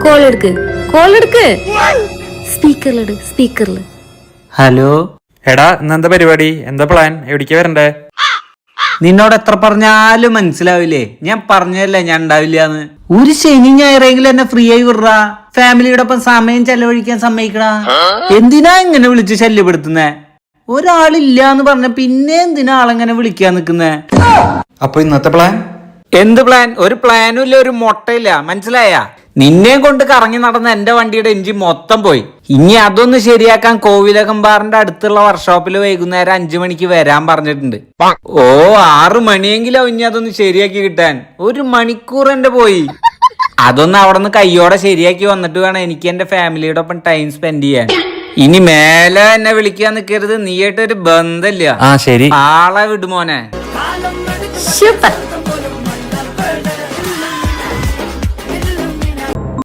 Call എടുക്ക് സ്പീക്കറില്. Hello എടാ ഇന്നെന്താ പരിപാടി? എന്താ പ്ലാൻ? എവിടേക്കാ വരണ്ടേ? നിന്നോട് എത്ര പറഞ്ഞാലും മനസ്സിലാവില്ലേ? ഞാൻ പറഞ്ഞല്ലേ ഞാൻ ഉണ്ടാവില്ലാന്ന്. ഒരു ശനി ഞായറെങ്കിലും എന്നെ ഫ്രീ ആയി വിടറാ. ഫാമിലിയോടൊപ്പം സമയം ചെലവഴിക്കാൻ സമ്മതിക്കണ. എന്തിനാ ഇങ്ങനെ വിളിച്ച് ശല്യപ്പെടുത്തുന്നേ? ഒരാളില്ലാന്ന് പറഞ്ഞ പിന്നെ എന്തിനാ ആളെങ്ങനെ വിളിക്കാൻ നിക്കുന്നേ? അപ്പൊ ഇന്നത്തെ പ്ലാൻ എന്ത് പ്ലാൻ? ഒരു പ്ലാനും ഇല്ല, ഒരു മൊട്ടയില്ല. മനസ്സിലായ? നിന്നെ കൊണ്ട് കറങ്ങി നടന്ന എന്റെ വണ്ടിയുടെ എഞ്ചിൻ മൊത്തം പോയി. ഇനി അതൊന്ന് ശരിയാക്കാൻ കോവിലകമ്പാറിന്റെ അടുത്തുള്ള വർക്ക്ഷോപ്പിൽ വൈകുന്നേരം 5 മണിക്ക് വരാൻ പറഞ്ഞിട്ടുണ്ട്. 6 മണിയെങ്കിലും ഇനി അതൊന്ന് ശരിയാക്കി കിട്ടാൻ. 1 മണിക്കൂർ എന്റെ പോയി. അതൊന്ന് അവിടെ നിന്ന് കയ്യോടെ ശരിയാക്കി വന്നിട്ട് വേണം എനിക്ക് എന്റെ ഫാമിലിയുടെ ഒപ്പം ടൈം സ്പെൻഡ് ചെയ്യാൻ. ഇനി മേലെ എന്നെ വിളിക്കാൻ നിൽക്കരുത്. നീയായിട്ടൊരു ബന്ധമില്ല. ശരി, ആളെ വിടുമോനെ. സൂപ്പർ.